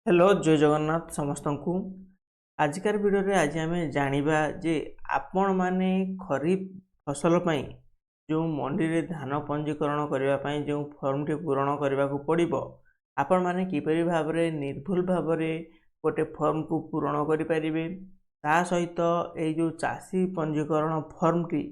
Hello जय जगन्नाथ समस्त को आजिकार वीडियो रे आज आम जानिबा जे आपण माने खरीफ फसल पई जो मंडी रे धान पंजीकरण करबा पई जो फॉर्म टी पूरण करबा को पड़िबो आपण माने किपरि भाव रे निर्भुल भाव रे गोटे फॉर्म को पूरण करि परिबे ता सहित ए जो चासी पंजीकरण फॉर्म टी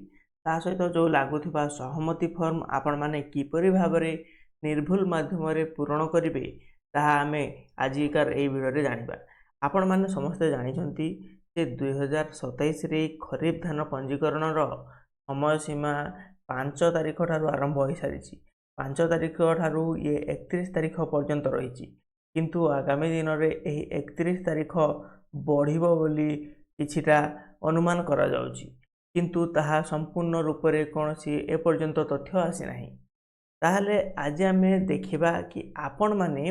ता सहित जो लागुथिबा सहमति फॉर्म आपण माने किपरि भाव रे निर्भुल माध्यम रे पूरण करिवे ताहा आमे आजिकार ए वीडियो रे जानिबा। आपण माने समस्ते जानिछंती जे 2027 रे खरीफ धान पंजीकरण रो समय सीमा 5 तारिख ठारू आरंभ होई सारिछि। 5 तारिख ठारू ये 31 तारिख पर्यंत रहिछि, किंतु आगामी दिन रे एही 31 तारिख बढ़िबो बोली किछिटा अनुमान करा जाउछि, किंतु ताहा संपूर्ण रूप रे कोनोसी ए पर्यंत तथ्य आसी नाही। ताहले आज आमे देखिबा कि आपण माने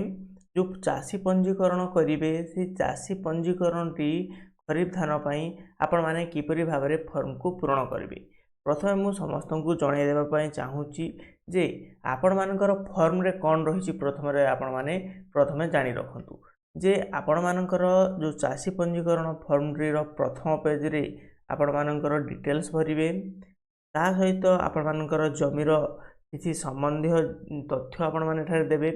जो चासी पंजीकरण करिवे से चासी पंजीकरण टी खरीफ धान पई आपण माने किपरि भाव रे फॉर्म को पूर्ण करिवे। प्रथमे मु समस्त को जणाई देबा पई चाहूची जे आपण मानकर फॉर्म रे कोन रहिछि। प्रथमे जानि रखंतु जे आपण मानकर जो चासी पंजीकरण फॉर्म रे प्रथम पेज रे आपण मानकर डिटेल्स भरिवे, ता सहित आपण मानकर जमीर किसी संबंधी तथ्य आपण माने ठारे देबे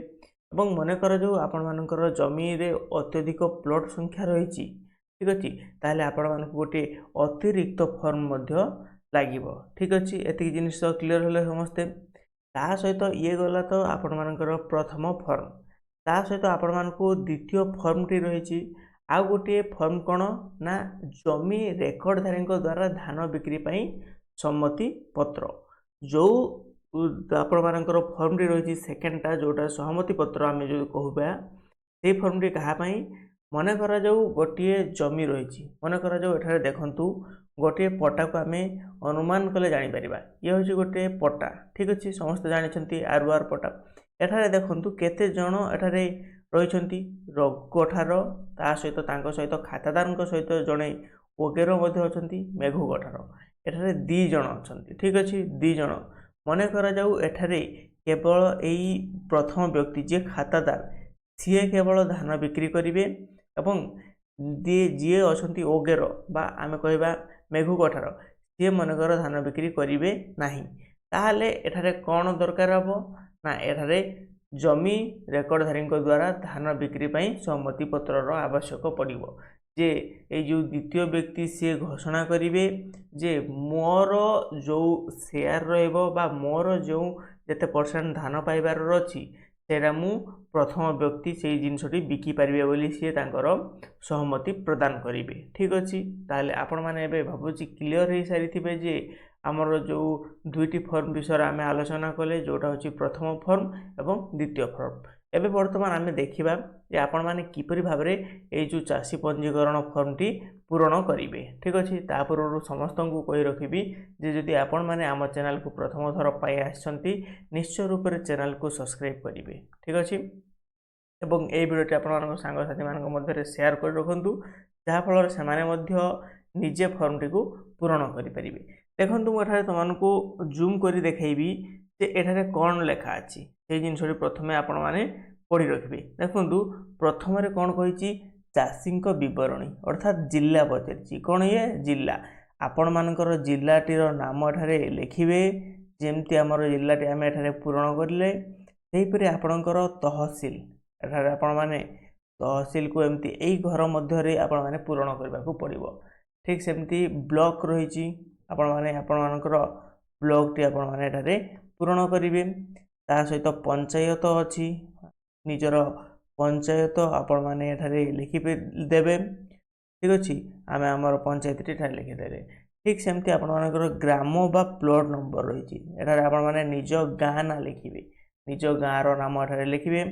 এবং মনে করা যাও आपण मानकर जमी रे अत्यधिक प्लॉट संख्या रही। ठीक अच्छे, ताहले आपण मानक गोटे अतिरिक्त फॉर्म मध्य लागिबो। ठीक अच्छे, एतिक जिनिस क्लियर होले समस्ते। ता सहित ये गला तो आपण मानकर प्रथम फॉर्म, ता सहित आपण मानको द्वितीय फॉर्म टी रही। आ गोटे फॉर्म कोन ना जमी रेकर्डधारी द्वारा धान बिक्री पई सम्मति पत्र जो आपण मानकर फॉर्म टी रही। सेकेंडटा जोटा सहमति पत्र आम जो कहबा से फॉर्म टी कहा पई मने करा जाऊ गोटे जमी रही। मने करा जाऊ एठारे देखंतु गोटे पट्टा को आम अनुमान कले जानि परिबा ये होची गोटे पट्टा। ठीक अच्छे, समस्त जानिछंती आर पट्टा। एठारे देखंतु केते जण एठारे रहिछंती रघुठार, ता सहित तांको सहित खातादारଙ୍କ सहित जणे ओगेरो मध्ये अछंती मेघुगठार। एठारे 2 जण अछंती। ठीक अच्छे, 2 जण मने करा जाऊ एठारे केवल एई प्रथम व्यक्ति जे खातादार सीए केवल धान बिक्री करिवे एवं जी अछंती ओगेरो बा आमे कहबा मेघुगठार सी मनकर धान बिक्री करिवे नाही। ताहले एठारे कोन दरकार हबो ना एठारे जमी रेकर्डधारी द्वारा धान बिक्री पई सहमति पत्र रो आवश्यक पड़िबो। जे ए जो द्वितीय व्यक्ति सी घोषणा करिवे जे मोर जो शेयर रहइबो बा मोर जो जेते परसेंट धान पाइबार अछि सेरा मु प्रथम व्यक्ति से जिनसटी बिकी पारिबे बोली सी तांकर सहमति प्रदान करिवे। ठीक अछि, ताले आपण माने एबे भाबुची क्लियर हे सारिथिबे जे हमर जो दुईटी फॉर्म विषय आमे आलोचना कले, जोटा होची प्रथम फॉर्म एवं द्वितीय फॉर्म। एबे वर्तमान आमे देखिबा जे आपण माने किपरि भाव रे ए जो चासी पंजीकरण फॉर्म टी पूर्ण करिवे। ठीक अछि, ता पूर्व समस्त को कहि रखिबी जे जदि आपण माने आम चैनल को प्रथम थर पाई आछंती निश्चय रूप रे चैनल को सब्सक्राइब करिवे। ठीक अछि, एवं ए वीडियोटी आपण मानक संग साथी मानक मध्य शेयर कर रखंतु जहा फल से माने मध्य निजे फॉर्म टी को पूर्ण करि परिबे। देखंतु मु एठारे तमानकु जूम करी देखैबी जे एठारे कोन लेखा अछि। से जिनसटी प्रथमे आपण माने पढ़ी रखिबे। देखंतु प्रथम रे कोन कहिछि चाषीक विवरणी अर्थात जिल्ला पचारिछि। कोन ये जिल्ला आपण मानकर जिल्लाटीर नाम एठारे लिखिबे। जेमति हमर जिल्लाटी आमे एठारे पूर्ण करले सेहिपरि आपणकर तहसील एठारे आपण माने तहसील को एमति एई घर मध्य रे आपण माने पूर्ण करबा को पड़िबो। ठीक सेमति ब्लॉक रहिछि, आपण माने आपण मानकर ब्लॉक टी आपण माने एठारे पूर्ण करिवे। ता सहित पंचायत अछि, निजर पंचायत आपण माने एठारे लिखि देबे। ठीक अछि, आमे हमर पंचायत टी एठारे लिखि देले। ठीक सेमति आपण मानकर ग्राम बा प्लॉट नंबर रहिछि, एठारे आपण माने निज गां ना लिखिबे, निज गां रो नाम एठारे लिखिबे।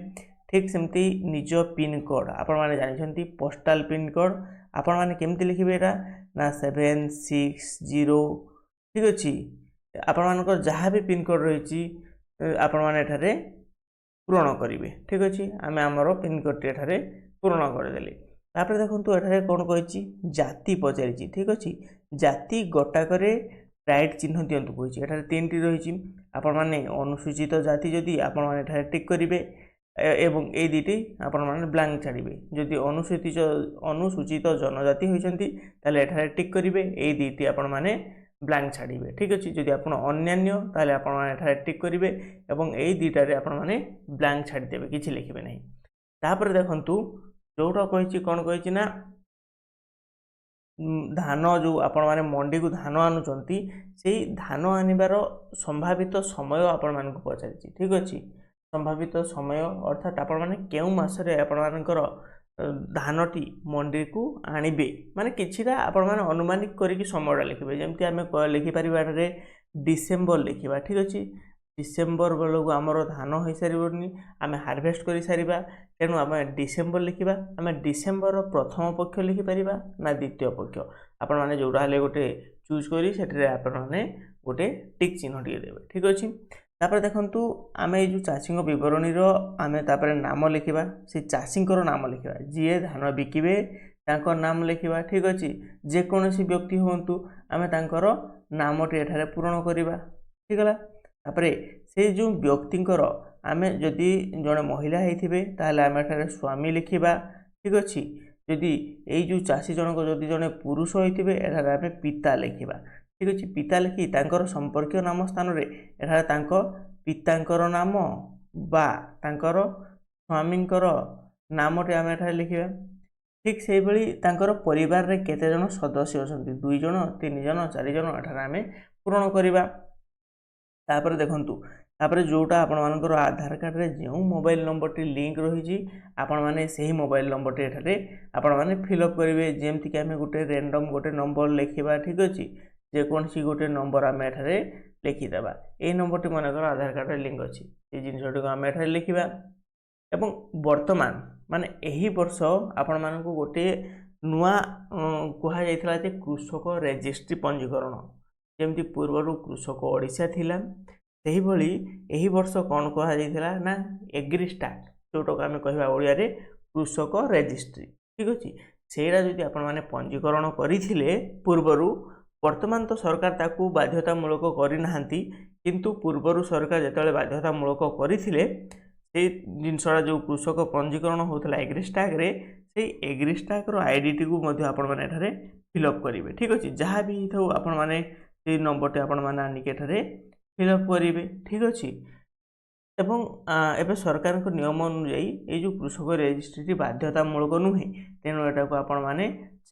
ठीक सेमति निज पिन कोड आपण माने जानिछंती पोस्टल पिन कोड आपण माने केमति लिखिबे एटा ना 760। ठीक अछि, आपण मानकर जहाँ भी पिन कोड रहिछि आपण माने एठारे पूर्ण करिवे। ठीक अछि, आमे हमरो पिन कोड टी एठारे पूर्ण कर देले। तापर देखंतु एठारे कोन कहिछि जाति पचारिछि। ठीक अछि, जाति गोटा करे राइट चिन्ह दियंतु कहिछि। एठारे 3टी रहिछि, आपण माने अनुसूचित जाति जदि आपण माने एठारे टिक करिवे ଏବଂ এই দুইটি ଆପଣମାନେ ବ୍ଲାଙ୍କ ଛାଡ଼ିବେ। ଯଦି ଅନୁସୂଚିତ ଜନଜାତି ହୋଇଛନ୍ତି ତାହେଲେ ଏଠାରେ ଟିକ୍ କରିବେ, ଏଇ ଦୁଇଟି ଆପଣମାନେ ବ୍ଲାଙ୍କ ଛାଡ଼ିବେ। ଠିକ୍ ଅଛି। ଯଦି ଆପଣ ଅନ୍ୟାନ୍ୟ ତାହେଲେ ଆପଣମାନେ ଏଠାରେ ଟିକ୍ କରିବେ ଏବଂ ଏଇ ଦୁଇଟାରେ ଆପଣମାନେ ବ୍ଲାଙ୍କ ଛାଡ଼ିଦେବେ, କିଛି ଲେଖିବେ ନାହିଁ। ତାପରେ ଦେଖନ୍ତୁ ଯେଉଁଟା କହିଛି କ'ଣ କହିଛି ନା ଧାନ ଯେଉଁ ଆପଣମାନେ ମଣ୍ଡିକୁ ଧାନ ଆଣୁଛନ୍ତି ସେଇ ଧାନ ଆଣିବାର ସମ୍ଭାବିତ ସମୟ ଆପଣମାନଙ୍କୁ ପଚାରିଛି। ଠିକ୍ ଅଛି। ସମ୍ଭାବିତ ସମୟ ଅର୍ଥାତ୍ ଆପଣମାନେ କେଉଁ ମାସରେ ଆପଣମାନଙ୍କର ଧାନଟି ମଣ୍ଡିକୁ ଆଣିବେ, ମାନେ କିଛିଟା ଆପଣମାନେ ଅନୁମାନିକ କରିକି ସମୟଟା ଲେଖିବେ। ଯେମିତି ଆମେ ଲେଖିପାରିବା ଏଠାରେ ଡିସେମ୍ବର ଲେଖିବା। ଠିକ୍ ଅଛି। ଡିସେମ୍ବର ବେଳକୁ ଆମର ଧାନ ହୋଇସାରିବନି, ଆମେ ହାରଭେଷ୍ଟ କରିସାରିବା, ତେଣୁ ଆମେ ଡିସେମ୍ବର ଲେଖିବା। ଆମେ ଡିସେମ୍ବରର ପ୍ରଥମ ପକ୍ଷ ଲେଖିପାରିବା ନା ଦ୍ୱିତୀୟ ପକ୍ଷ, ଆପଣମାନେ ଯେଉଁଟା ହେଲେ ଗୋଟେ ଚୁଜ୍ କରି ସେଠାରେ ଆପଣମାନେ ଗୋଟେ ଟିକ୍ ଚିହ୍ନ ଟିକେ ଦେବେ। ଠିକ୍ ଅଛି। ତାପରେ ଦେଖନ୍ତୁ ଆମେ ଏଇ ଯେଉଁ ଚାଷୀଙ୍କ ବିବରଣୀର ଆମେ ତାପରେ ନାମ ଲେଖିବା, ସେ ଚାଷୀଙ୍କର ନାମ ଲେଖିବା, ଯିଏ ଧାନ ବିକିବେ ତାଙ୍କ ନାମ ଲେଖିବା। ଠିକ୍ ଅଛି। ଯେକୌଣସି ବ୍ୟକ୍ତି ହୁଅନ୍ତୁ ଆମେ ତାଙ୍କର ନାମଟି ଏଠାରେ ପୂରଣ କରିବା। ଠିକ୍ ହେଲା। ତାପରେ ସେଇ ଯେଉଁ ବ୍ୟକ୍ତିଙ୍କର ଆମେ ଯଦି ଜଣେ ମହିଳା ହେଇଥିବେ ତାହେଲେ ଆମେ ଏଠାରେ ସ୍ୱାମୀ ଲେଖିବା। ଠିକ୍ ଅଛି। ଯଦି ଏଇ ଯେଉଁ ଚାଷୀ ଜଣକ ଯଦି ଜଣେ ପୁରୁଷ ହୋଇଥିବେ ଏଠାରେ ଆମେ ପିତା ଲେଖିବା। ଠିକ୍ ଅଛି। ପିତା ଲେଖି ତାଙ୍କର ସମ୍ପର୍କୀୟ ନାମ ସ୍ଥାନରେ ଏଠାରେ ତାଙ୍କ ପିତାଙ୍କର ନାମ ବା ତାଙ୍କର ସ୍ୱାମୀଙ୍କର ନାମଟି ଆମେ ଏଠାରେ ଲେଖିବା। ଠିକ୍ ସେଇଭଳି ତାଙ୍କର ପରିବାରରେ କେତେ ଜଣ ସଦସ୍ୟ ଅଛନ୍ତି, 2 ଜଣ 3 ଜଣ 4 ଜଣ ଏଠାରେ ଆମେ ପୂରଣ କରିବା। ତାପରେ ଦେଖନ୍ତୁ ତାପରେ ଯେଉଁଟା ଆପଣମାନଙ୍କର ଆଧାର କାର୍ଡ଼ରେ ଯେଉଁ ମୋବାଇଲ ନମ୍ବରଟି ଲିଙ୍କ ରହିଛି ଆପଣମାନେ ସେହି ମୋବାଇଲ ନମ୍ବରଟି ଏଠାରେ ଆପଣମାନେ ଫିଲ୍ଅପ୍ କରିବେ। ଯେମିତିକି ଆମେ ଗୋଟେ ରେଣ୍ଡମ୍ ଗୋଟେ ନମ୍ବର ଲେଖିବା। ଠିକ୍ ଅଛି। ଯେକୌଣସି ଗୋଟେ ନମ୍ବର ଆମେ ଏଠାରେ ଲେଖିଦେବା। ଏଇ ନମ୍ବରଟି ମନେକର ଆଧାର କାର୍ଡ଼ରେ ଲିଙ୍କ ଅଛି, এই ଜିନିଷଟିକୁ ଆମେ ଏଠାରେ ଲେଖିବା। ଏବଂ ବର୍ତ୍ତମାନ ମାନେ ଏହି ବର୍ଷ ଆପଣମାନଙ୍କୁ ଗୋଟିଏ ନୂଆ କୁହାଯାଇଥିଲା ଯେ କୃଷକ ରେଜିଷ୍ଟ୍ରି ପଞ୍ଜୀକରଣ। ଯେମିତି ପୂର୍ବରୁ କୃଷକ ଓଡ଼ିଶା ଥିଲା, ସେହିଭଳି ଏହି ବର୍ଷ କ'ଣ କୁହାଯାଇଥିଲା ନା ଏଗ୍ରିଷ୍ଟାକ୍, ଯେଉଁଟାକୁ ଆମେ କହିବା ଓଡ଼ିଆରେ କୃଷକ ରେଜିଷ୍ଟ୍ରି। ଠିକ୍ ଅଛି। ସେଇଟା ଯଦି ଆପଣମାନେ ପଞ୍ଜୀକରଣ କରିଥିଲେ ପୂର୍ବରୁ, ବର୍ତ୍ତମାନ ତ ସରକାର ତାକୁ ବାଧ୍ୟତାମୂଳକ କରିନାହାନ୍ତି, କିନ୍ତୁ ପୂର୍ବରୁ ସରକାର ଯେତେବେଳେ ବାଧ୍ୟତାମୂଳକ କରିଥିଲେ ସେଇ ଜିନିଷଟା ଯେଉଁ କୃଷକ ପଞ୍ଜୀକରଣ ହେଉଥିଲା ଏଗ୍ରିଷ୍ଟାକ୍ରେ, ସେଇ ଏଗ୍ରିଷ୍ଟାକ୍ର ଆଇଡ଼ିଟିକୁ ମଧ୍ୟ ଆପଣମାନେ ଏଠାରେ ଫିଲ୍ଅପ୍ କରିବେ। ଠିକ୍ ଅଛି। ଯାହା ବି ହେଇଥାଉ ଆପଣମାନେ ସେଇ ନମ୍ବରଟି ଆପଣମାନେ ଆଣିକି ଏଠାରେ ଫିଲ୍ଅପ୍ କରିବେ। ଠିକ୍ ଅଛି। ଏବଂ ଏବେ ସରକାରଙ୍କ ନିୟମ ଅନୁଯାୟୀ ଏଇ ଯେଉଁ କୃଷକ ରେଜିଷ୍ଟ୍ରିଟି ବାଧ୍ୟତାମୂଳକ ନୁହେଁ, ତେଣୁ ଏଟାକୁ ଆପଣମାନେ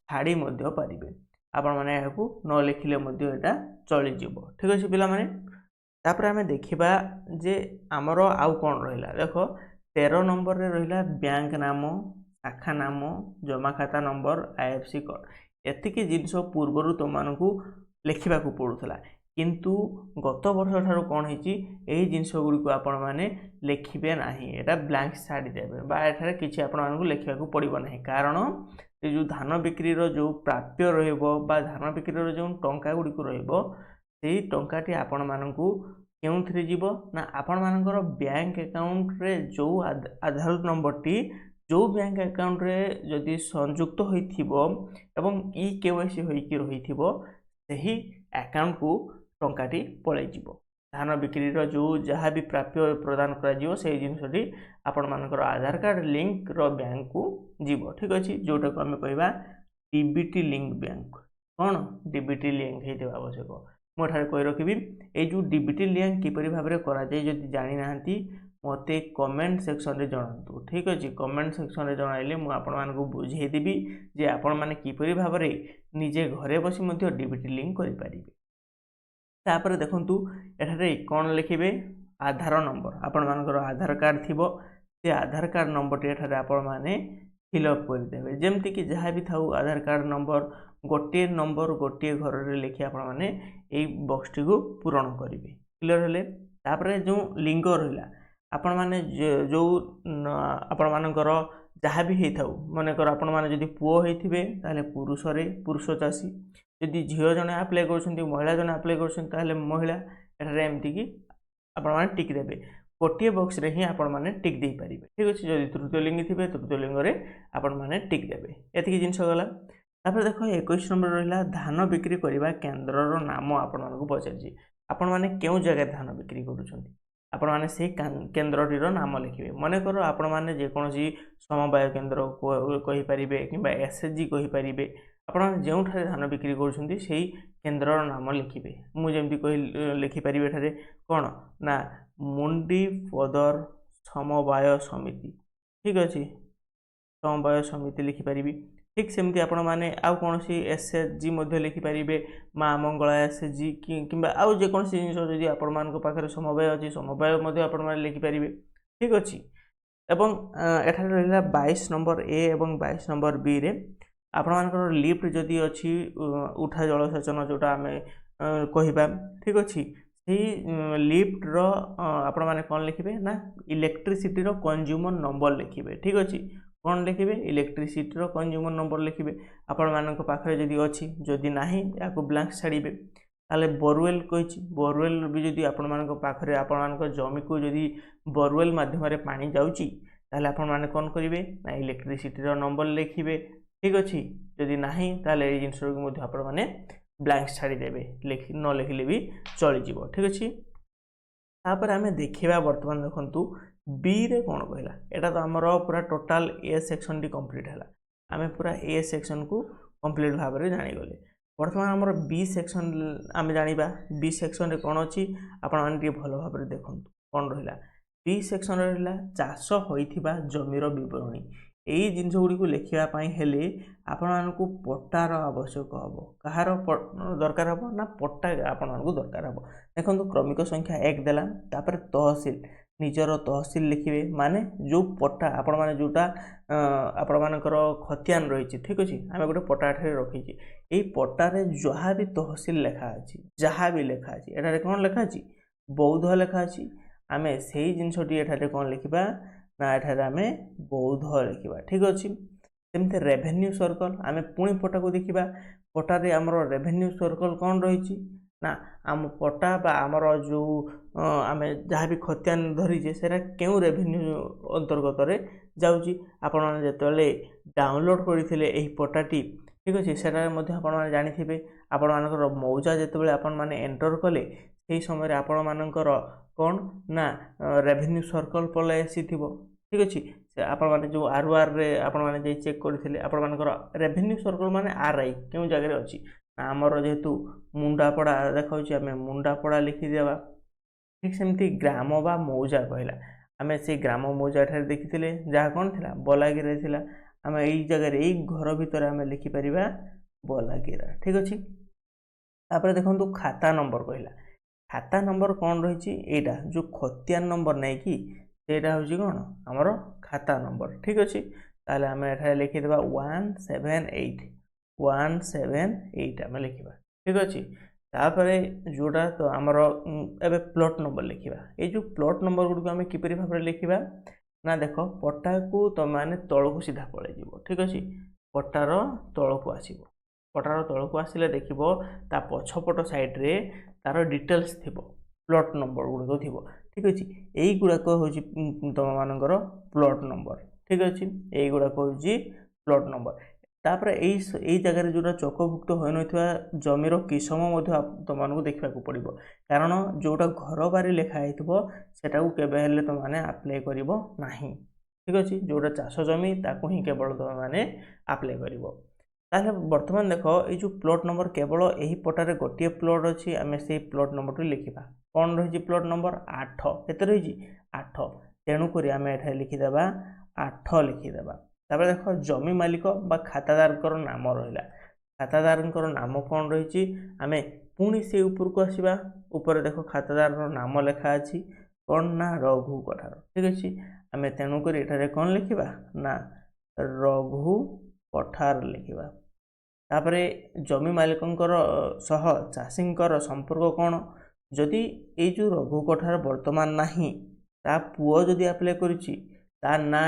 ଛାଡ଼ି ମଧ୍ୟ ପାରିବେ। ଆପଣମାନେ ଏହାକୁ ନ ଲେଖିଲେ ମଧ୍ୟ ଏଇଟା ଚଳିଯିବ। ଠିକ୍ ଅଛି ପିଲାମାନେ। ତାପରେ ଆମେ ଦେଖିବା ଯେ ଆମର ଆଉ କ'ଣ ରହିଲା। ଦେଖ 13 ନମ୍ବରରେ ରହିଲା ବ୍ୟାଙ୍କ ନାମ, ଶାଖା ନାମ, ଜମାଖାତା ନମ୍ବର, IFC କୋଡ଼। ଏତିକି ଜିନିଷ ପୂର୍ବରୁ ତୁମମାନଙ୍କୁ ଲେଖିବାକୁ ପଡ଼ୁଥିଲା, କିନ୍ତୁ ଗତ ବର୍ଷ ଠାରୁ କ'ଣ ହେଇଛି ଏହି ଜିନିଷ ଗୁଡ଼ିକୁ ଆପଣମାନେ ଲେଖିବେ ନାହିଁ, ଏଇଟା ବ୍ଲାଙ୍କ ଛାଡ଼ିଦେବେ ବା ଏଠାରେ କିଛି ଆପଣମାନଙ୍କୁ ଲେଖିବାକୁ ପଡ଼ିବ ନାହିଁ। କାରଣ ଏ ଯେଉଁ ଧାନ ବିକ୍ରିର ଯେଉଁ ପ୍ରାପ୍ୟ ରହିବ ବା ଧାନ ବିକ୍ରିର ଯେଉଁ ଟଙ୍କା ଗୁଡ଼ିକୁ ରହିବ, ସେଇ ଟଙ୍କାଟି ଆପଣମାନଙ୍କୁ କେଉଁଥିରେ ଯିବ ନା ଆପଣମାନଙ୍କର ବ୍ୟାଙ୍କ ଆକାଉଣ୍ଟରେ ଯେଉଁ ଆଧାର ନମ୍ବରଟି ଯେଉଁ ବ୍ୟାଙ୍କ ଆକାଉଣ୍ଟରେ ଯଦି ସଂଯୁକ୍ତ ହୋଇଥିବ ଏବଂ EKYC ହୋଇକି ରହିଥିବ, ସେହି ଆକାଉଣ୍ଟକୁ ଟଙ୍କାଟି ପଳାଇଯିବ। ଧାନ ବିକ୍ରିର ଯେଉଁ ଯାହା ବି ପ୍ରାପ୍ୟ ପ୍ରଦାନ କରାଯିବ ସେହି ଜିନିଷଟି ଆପଣମାନଙ୍କର ଆଧାର କାର୍ଡ଼ ଲିଙ୍କର ବ୍ୟାଙ୍କକୁ ଯିବ। ଠିକ୍ ଅଛି। ଯେଉଁଟାକୁ ଆମେ କହିବା DBT ଲିଙ୍କ ବ୍ୟାଙ୍କ। କ'ଣ DBT ଲିଙ୍କ ହେଇଥିବା ଆବଶ୍ୟକ। ମୁଁ ଏଠାରେ କହି ରଖିବି ଏଇ ଯେଉଁ DBT ଲିଙ୍କ କିପରି ଭାବରେ କରାଯାଏ ଯଦି ଜାଣିନାହାନ୍ତି ମୋତେ କମେଣ୍ଟ ସେକ୍ସନରେ ଜଣାନ୍ତୁ। ଠିକ୍ ଅଛି। କମେଣ୍ଟ ସେକ୍ସନରେ ଜଣାଇଲେ ମୁଁ ଆପଣମାନଙ୍କୁ ବୁଝେଇଦେବି ଯେ ଆପଣମାନେ କିପରି ଭାବରେ ନିଜେ ଘରେ ବସି ମଧ୍ୟ DBT ଲିଙ୍କ କରିପାରିବେ। ତାପରେ ଦେଖନ୍ତୁ ଏଠାରେ କ'ଣ ଲେଖିବେ, ଆଧାର ନମ୍ବର। ଆପଣମାନଙ୍କର ଆଧାର କାର୍ଡ଼ ଥିବ, ସେ ଆଧାର କାର୍ଡ଼ ନମ୍ବରଟି ଏଠାରେ ଆପଣମାନେ ଫିଲ୍ଅପ୍ କରିଦେବେ। ଯେମିତିକି ଯାହା ବି ଥାଉ ଆଧାର କାର୍ଡ଼ ନମ୍ବର ଗୋଟିଏ ନମ୍ବର ଗୋଟିଏ ଘରରେ ଲେଖି ଆପଣମାନେ ଏଇ ବକ୍ସଟିକୁ ପୂରଣ କରିବେ। କ୍ଲିୟର ହେଲେ। ତାପରେ ଯେଉଁ ଲିଙ୍ଗ ରହିଲା, ଆପଣମାନେ ଯେଉଁ ଆପଣମାନଙ୍କର ଯାହା ବି ହେଇଥାଉ, ମନେକର ଆପଣମାନେ ଯଦି ପୁଅ ହେଇଥିବେ ତାହେଲେ ପୁରୁଷରେ ପୁରୁଷ ଚାଷୀ, ଯଦି ଝିଅ ଜଣେ ଆପ୍ଲାଏ କରୁଛନ୍ତି, ମହିଳା ଜଣେ ଆପ୍ଲାଏ କରୁଛନ୍ତି ତାହେଲେ ମହିଳା। ଏଠାରେ ଏମିତିକି ଆପଣମାନେ ଟିକ୍ ଦେବେ। ଗୋଟିଏ ବକ୍ସରେ ହିଁ ଆପଣମାନେ ଟିକ୍ ଦେଇପାରିବେ। ଠିକ୍ ଅଛି। ଯଦି ତୃତୀୟ ଲିଙ୍ଗୀ ଥିବେ ତୃତୀୟ ଲିଙ୍ଗରେ ଆପଣମାନେ ଟିକ୍ ଦେବେ। ଏତିକି ଜିନିଷ ଗଲା। ତାପରେ ଦେଖ 21 ନମ୍ବର ରହିଲା ଧାନ ବିକ୍ରି କରିବା କେନ୍ଦ୍ରର ନାମ ଆପଣମାନଙ୍କୁ ପଚାରିଛି। ଆପଣମାନେ କେଉଁ ଜାଗାରେ ଧାନ ବିକ୍ରି କରୁଛନ୍ତି, आपण माने से केन्द्रटीर नाम लिखिबे। मनेकर आपण माने जेकोसी समवाय केन्द्र कहि परिबे किंबा एसएचजी कहि परिबे। आपण जेउठारे धान बिक्री करूछन्ती सेही केन्द्रर नाम लिखिबे। मु जेमति कहि लिखि परिबे एठारे कोन ना मुंडी पदर समवाय समिति। ठीक अछि, समवाय समिति लिखि परिबी। ठीक सेमती आपण माने आउ कोनोसी एसएचजी मध्ये लिखि परिबे, मां मंगला एसएचजी किंबा आउ जे कोनोसी जिनिस जदि आपण मानको पाखरे समवाय अछि समवाय मध्ये आपण माने लिखि परिबे। ठीक अछि। एवं एठारे रहिला 22 नंबर ए एवं 22 नंबर बी रे आपण मानकर लिफ्ट जदि अछि उठा जलसेचन जोटा आमे कहिबा। ठीक अछि, सेही लिफ्ट रो आपण माने कोन लिखिबे ना इलेक्ट्रिसिटी रो कंज्यूमर नंबर लिखिबे। ठीक अछि, कोन लिखिबे इलेक्ट्रिसिटी रो कंज्यूमर नंबर लिखिबे। आपण मानक पाखरे जदि अछि, जदि नाही याको ब्लैंक छाड़िबे। ताले बोरवेल कहिछि, बोरवेल भी जदि आपण मानक पाखरे आपण मानक जमी को जदि बोरवेल माध्यम रे पानी जाउची ताले आपण माने कोन करिवे ना इलेक्ट्रिसिटी रो नंबर लिखिबे। ठीक अछि, जदि नाही ताले ए जिंस को मध्ये आपण माने ब्लैंक छाड़ी देबे, लिखि न लिखिले भी चली जिवो। ठीक अछि। तापर आमे देखिबा वर्तमान देखंतु बी रे कोन कहला। एटा तो हमरो पूरा total A section T complete हला। आमे पूरा ए सेक्शन को कंप्लीट भाव रे जानि गले। वर्तमान हमरो बी सेक्शन आमे जानिबा बी सेक्शन रे कोन अछि आपण माने टी भलो भाव रे देखंतु कोन रहिला। बी सेक्शन रे रहिला चाष होइथिबा जमीर विवरणी। एई जिंस गुडी को लेखिबा पई हेले आपण मानकु पट्टार आवश्यक हबो। कहार दरकार हबो ना पट्टा आपण मानकु दरकार हबो। देखंतु क्रमिक संख्या 1 देला, तापर तहसील निजर तहसील लिखिबे। माने जो पट्टा आपण माने जोटा आपण मानकर खतियान रहिछि। ठीक अछि, आमे गोटे पट्टा ठे रखिछि। एई पट्टा रे जहा भी तहसील लेखा अछि, जहा भी लेखा अछि, एटारे कोन लेखा अछि बौद्ध लेखा अछि। आमे सेही जिंसटी एठारे कोन लिखिबा ना एठारे आमे बौद्ध लिखिबा। ठीक अछि। सेमते रेवेन्यू सर्कल आमे पुणी पट्टा को देखिबा। पट्टा रे हमरो रेवेन्यू सर्कल कोन रहिछि ना आम पट्टा बा हमरो जो आमे जहा भी खतियान धरिजे सेरा केउ रेवेन्यू अंतर्गत रे जाउची। आपण माने जेतले डाउनलोड करिथिले एही पट्टाटी। ठीक अछि, सेरा मध्ये आपण माने जानिथिबे आपण मानकर मौजा जेतबेले आपण माने एंटर कले सेही समय रे आपण मानकर कोन ना रेवेन्यू सर्कल पले आसीथिबो। ठीक अछि, से आपण माने जो आरआर रे आपण माने जे चेक करिथिले आपण मानकर रेवेन्यू सर्कल माने आरआई केउ जगह रे अछि। हमरो जेहेतु मुंडापड़ा देखाउची आमे मुंडापड़ा लिखि देबा। ठीक सेमती ग्राम बा मौजा कहला। आमे से ग्राम मौजा ठारे देखिथिले जहा कोन थिला बलागिरा थिला। आमे एई जगह रे एई घर भीतर आमे लिखि परिबा बलागिरा। ठीक अछि। तापर देखंतु खाता नंबर कहला। खाता नंबर कोन रहिछि एटा जो खतियान नंबर नै कि सेटा होछि कोन हमरो खाता नंबर। ठीक अछि, ताले आमे एठा लिखि देबा 178 178 आमे लिखिबा। ठीक अछि। तापरे जोडा तो हमरो एबे प्लॉट नंबर लिखिबा। ए जो प्लॉट नंबर गुड को आमे किपरि भाबरे लिखिबा ना देखो पट्टा को तो माने तळ को सीधा पळे जिवो। ठीक अछि, पट्टार तळ को आसीबो। पट्टार तळ को आसिले देखिबो ता पछपट साइड रे तार डिटेल्स थिबो, प्लॉट नंबर गुड थिबो। ठीक अछि, एई गुडा को होछि तम मानकर प्लॉट नंबर। ठीक अछि, एई गुडा को होछि प्लॉट नंबर। तापर एई जगह रे जोटा चकभुक्त होय नथिबा जमीर किसम मध्ये तमानकु देखिबा को पड़िबो। कारण जोटा घर बारी लेखा हेतबो सेटा को केबे हेले त माने अप्लाई करिवो नाही। ठीक अछि, जोटा चाष जमी ताको ही केवल त माने अप्लाई करिवो। ताले वर्तमान देखो ए जो प्लॉट नंबर केवल एही पटारे गोटिए प्लॉट अछि। आमे सेही प्लॉट नंबर रे लिखिबा कोन रहिछि प्लॉट नंबर 8 केते रहिछि 8। तेनु करी आमे एठा लिखि देबा 8 लिखि देबा। तापर देखो जमी मालिक बा खातादारकर नाम रहिला। खातादारकर नाम कोन रहिछि आमे पुणी से ऊपर को आसीबा। ऊपर देखो खातादार नाम लेखा अछि कोन ना रघु कठार। ठीक अछि, आमे तेनु करी एठारे कोन लिखिबा ना रघु कठार लिखिबा। तापरे जमी मालिकंकर सह चाषींकर संपर्क कोन जदि ए जो रघु कठार वर्तमान नाही ता पुओ जदि अप्लाई करिछि ता ना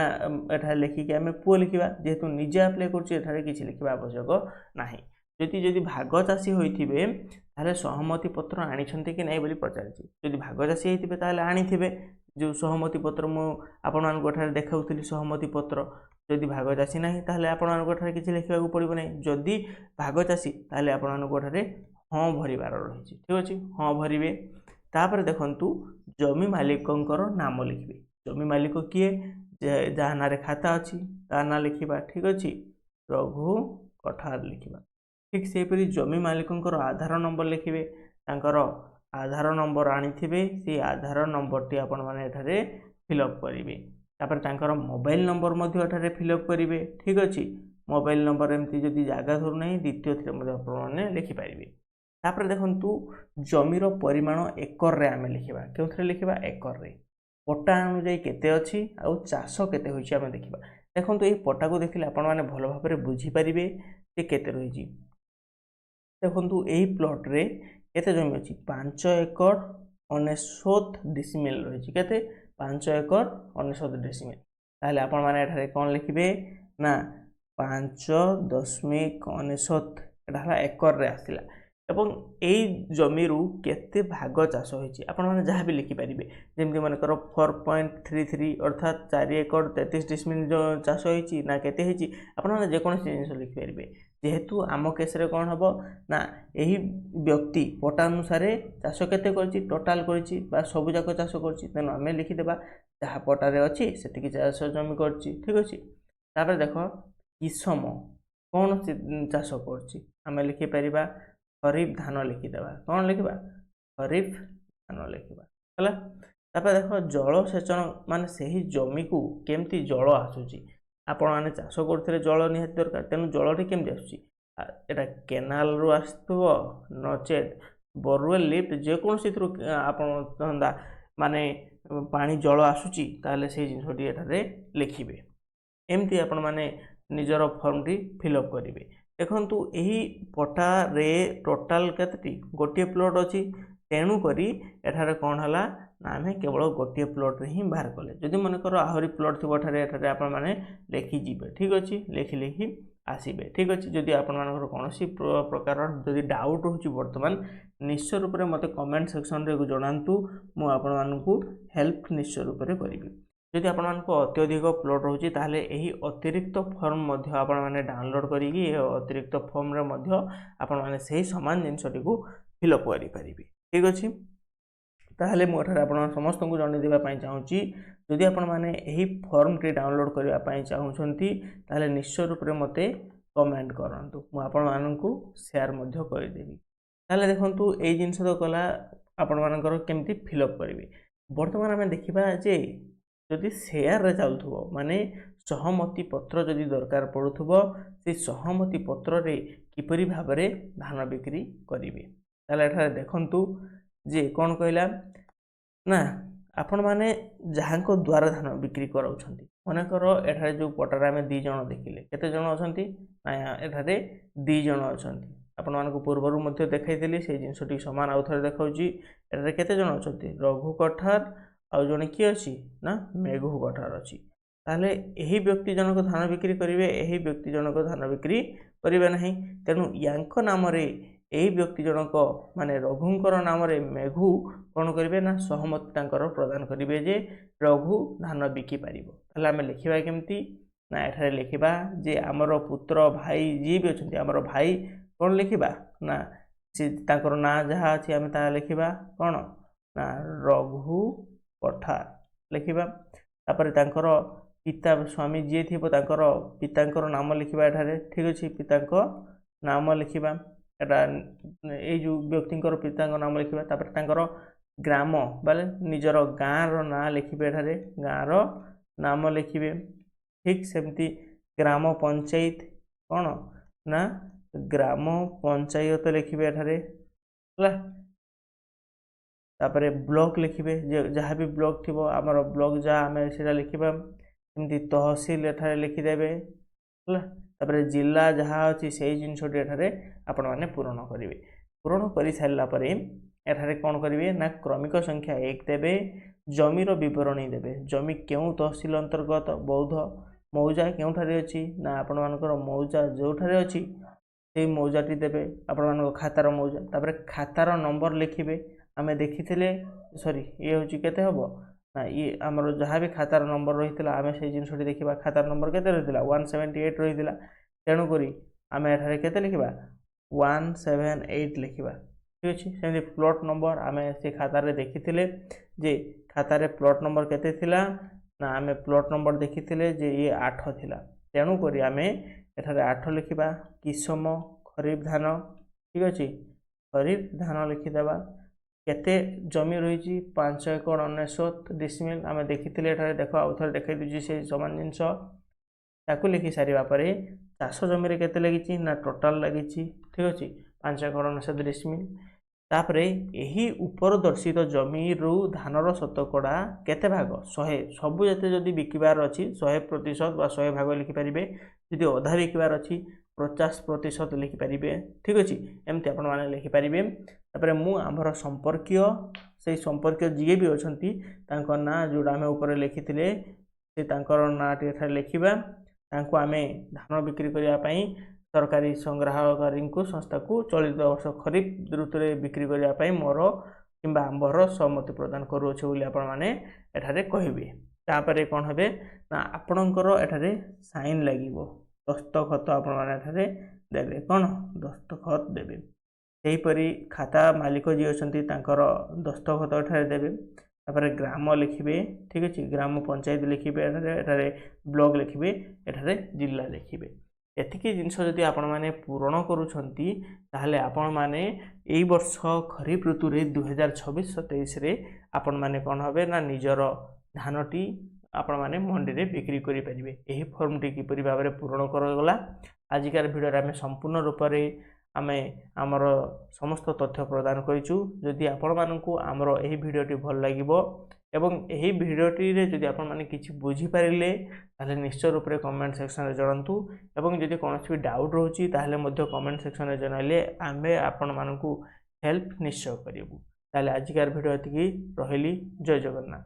एठा लिखि के आमे पुओ लिखिबा। जेहेतु निजे अप्लाई करछि एठारे किछि लिखिबा आवश्यक नाही। जदि भाग चाषी होइथिबे ताले सहमति पत्र आनिछन्ते कि नै बोली पचारछि। जदि भाग चाषी हेतिबे ताले आनिथिबे जो सहमति पत्र मु आपण मान कोठारे देखाउथिली सहमति पत्र। जदि भाग चाषी नाही ताले आपण मान कोठारे किछि लिखिबा को पड़िबो नै। जदि भाग चाषी ताले आपण मान कोठारे हां भरिबार रहिछि। ठीक अछि, हां भरिबे। तापर देखंतु जमी मालिकंकर नाम लिखिबे। जमी मालिक किए जहाँ ना खाता अच्छी ता ना लिखा। ठीक अच्छे रघु कठार लिखा। ठीक सेपरी जमी मालिकंकर आधार नंबर लिखिबे। तांकर आधार नंबर आनी से आधार नंबर टी आपण माने एठारे फिलअप करेंगे। तापर तांकर मोबाइल नंबर मध्य एठारे फिलअप करेंगे। ठीक अच्छे मोबाइल नंबर एमती जदि जगह धरू ना द्वितीय थी लिखिपारे। तापर देखंतु जमीर परिमाण एकर रे आमे लिखिबा। केउथरे लिखिबा एकर रे। पट्टा अनुଯାयी केते अछि आ चाष केते होइछि आमे देखिबा। देखंतु एई पट्टा को देखिले आपण माने भलो भाबरे बुझी परिबे जे केते रहिछि। देखंतु एई प्लॉट रे केते जमी अछि 5 एकर 99 डेसिमल रहिछि। केते 5 एकर 99 डेसिमल। ताहले आपण माने एठारे कोन लिखिबे ना 5.99 एटा हला एकर रे आसिला। एवं एई जमीरु केते भाग चाष होइछि आपण माने जहा भी लिखि परिबे। जेमति माने कर 4.33 अर्थात 4 एकर 33 डिसमिल जो चाष होइछि ना केते होइछि आपण माने जे कोन जिनिस लिखि परिबे। जेहेतु आम केस रे कोन हबो ना एही व्यक्ति पट्टा अनुसार चाष केते करछि टोटल करछि बा सब जाक चाष करछि तेनो आमे लिखि देबा जहा पट्टा रे अछि सेतिकी चाष जमी करछि। ठीक अछि तापर देखो किसम कौन चाष करछि आमे लिखि परिबा खरीफ धान लिखिदेवा। कौन लिखा खरीफ धान लिखा है। तापर देख जलसेचन मान से ही जमी को केमती जल आसूची आपण मैंने चाष करते जल निहाती दरकार तेणु जलटी केमती आसूची एटा केनाल रु आसुव नचेत बोरवेल लिफ्ट जेकोसी आपण माने पानी जल आसूची ताले से जिनसटी एठारे लिखिबे। एमती आपण माने निजर फॉर्म टी फिलअप करेंगे। देखंतु यही पट्टा रे टोटाल केतटी गोटे प्लॉट अच्छी तेणुक एठारे कौन है ना आम केवल गोटे प्लॉट रे ही बाहर कले। जदि मनकर आहरी प्लॉट थी एठारे आपण माने लिखिजे। ठीक अच्छे लिखि लिखि आसबे। ठीक अच्छे जदि आपण मानकर कौन प्रकार जदि डाउट हो बर्तमान निश्चय रूप से मत कमेंट सेक्शन रे जनातु मु आपण मानकु हेल्प निश्चय रूप से करी। जदि आपण मानक अत्यधिक प्लॉट रोचे ताहले एही अतिरिक्त फॉर्म मध्य आपण माने डाउनलोड करिकि अतिरिक्त फॉर्म रे मध्य आपण माने सही समान जिनसटी को फिलअप करि परिबे। ठीक अछि ताहले मु एठारे आपण समस्त को जणै देबा पई चाहूची जदि आपण माने एही फॉर्म टी डाउनलोड करबा पई चाहूछंती ताहले निश्चय रूप रे मते कमेंट करंतु मु आपण मानकु शेयर मध्य करि देबी। ताहले देखंतु एई जिंस तो कला आपण मानकर केमती फिलअप करिवे। वर्तमान हमें देखिबा जे जदि शेयर रे चलुथबो माने सहमति पत्र जदि दरकार पड़ुथबो से सहमति पत्र रे किपरि भाबरे धान बिक्री करिवे। ताले एठा देखंतु जे कोन कहला ना आपण माने जहांको द्वारा धान बिक्री कराउछंती मनकर एठा जो पटार आमे 2 जण देखिले केते जण अछंती ना एठारे 2 जण अछंती। आपण मानको पूर्वरु मध्ये देखाइदेली से जिंसटी समान आउथरे देखाउची एठारे केते जण अछंती रघु कठार आउ जने कि अछि ना मेघु कठार अछि। ताले एही व्यक्ति जनक धान बिक्री करिवे एही व्यक्ति जनक धान बिक्री करिवे नाही तेनु यांको नाम रे एही व्यक्ति जनक माने रघुंकर नाम रे मेघु कोन करिवे ना सहमति तांकर प्रदान करिवे जे रघु धान बिकी पारिबो। ताले हम लिखिबा केमती ना एठारे लिखिबा जे हमर पुत्र भाई जी भी अछंती हमर भाई कोन लिखिबा ना से तांकर ना जहा अछि हम ता लिखिबा कोन ना रघु कठार लिखिबा। तापर तांकर पिता स्वामी जी थी तांकर पितांकर नाम लिखिबा एठारे। ठीक अछि पितांको नाम लिखिबा एटा ए जो व्यक्तिंकर पितांको नाम लिखिबा। तापर तांकर ग्राम बाले निजर गाँ रो ना लिखिबे एठारे गाँ रो नाम लिखिबे। ठीक सेमती ग्राम पंचायत कोन ना ग्राम पंचायत लिखिबे एठारे हला। तापरे ब्लॉक लिखिबे जहाँ भी ब्लॉक थी आमर ब्लॉक जहाँ आम से लिखा एमती तहसील एठारे लिखिदेवे है। तापरे जिला जहाँ अच्छी से जिनसटी एठारे आपण माने पूरण करेंगे। पूरण कर सारापर एठारे कौन करेंगे ना क्रमिक संख्या 1 देवे जमीर बरणी देवे जमी क्यों तहसील अंतर्गत बौद्ध मौजा क्योंठारे अच्छी ना आपण मानकर मौजा जोठारे अच्छी से मौजाटी देवे आपण मान खातार मौजा। तापरे खातार नंबर लिखिबे आमे देखिथिले सॉरी ये होची केते हबो ना ये हमर जहाँ भी खातार नंबर रहितला आमे से जिनसटी देखिबा खातार नंबर केते रहितला 178 रहितला तेणु करी आमे एठारे केते लिखिबा 178 लिखिबा। ठीक अच्छे सेमती प्लॉट नंबर आम से खातार देखी जे खातार प्लॉट नंबर केते थिला ना आम प्लॉट नंबर देखी जे ये 8 थिला तेणुक आम एठारे 8 लिखा किसम खरीफ धान ठीक अच्छे खरीफ धान लिखिदेवा केते जमी रही 5 एकड़ 99 डिसमिल आम देखी देख आउ थे देखा दूसरी से समान जिनस ताकू लिखि सारापर चाष जमी केते लगी ना टोटाल लगी ठीक अच्छे 5 एकड़ 99 डिसमिल तापर यही उपर दर्शित जमी रु धानर शतकड़ा केते भाग 100 सबू जिते जदि बिकबार अच्छी 100% बा 100 भाग लिखिपारे जदि अधा बिकबार अच्छी 50% लिखिपारे ठीक अच्छे एमती आपण मैंने लिखिपारे तापर आमर संपर्कीय से संपर्कीय जी भी अच्छा ना जोड़ा आम ऊपर लिखी नाटी लिखा आम धान बिक्री करने सरकारी संग्राहकारी संस्था को चलित वर्ष खरीफ ऋतु में बिक्री करने मोर कि आंबर सहमति प्रदान करुचे बोली आपण मैंने एठारे कहिबे तापर कौन हे ना आपणकर एठारे साइन लगे दस्तखत आपण मैंने एठारे देबे कौन दस्तखत देबे सेहीपरि खाता मालिक जी अच्छा दस्तखत एठारे देबे तापर ग्राम लिखिबे ठीक अच्छे ग्राम पंचायत लिखिबे एठारे ब्लॉक लिखिबे एठारे जिला लिखिबे एतिकी जिनस जदि आपण माने पूरण करूछंती ताहले आपण माने एई वर्ष खरीफ ऋतु रे 2026-27 रे आपण माने कोन हबे ना निजर धानटी आपण माने मंडी रे बिक्री करि परिबे एही फॉर्म टी किपरि भाबरे पूरण करगला आजिकार वीडियो रे हमें संपूर्ण रूप रे आमे हमर समस्त तथ्य प्रदान करिछु जदि आपण मानकू हमर एही वीडियोटी भल लागिबो एवं यही भिडियोटी रे जदि आपण माने किछि बुझी पारिले ताले निश्चय रूप रे कमेंट सेक्शन रे जणांतु एवं जदि कोनोसी भी डाउट रहउची ताले मध्य कमेंट सेक्शन रे जणाइले आमे आपण मानकू हेल्प निश्चय करिवु ताले आजिकार भिडियो एतिकी रहिली जय जगन्नाथ।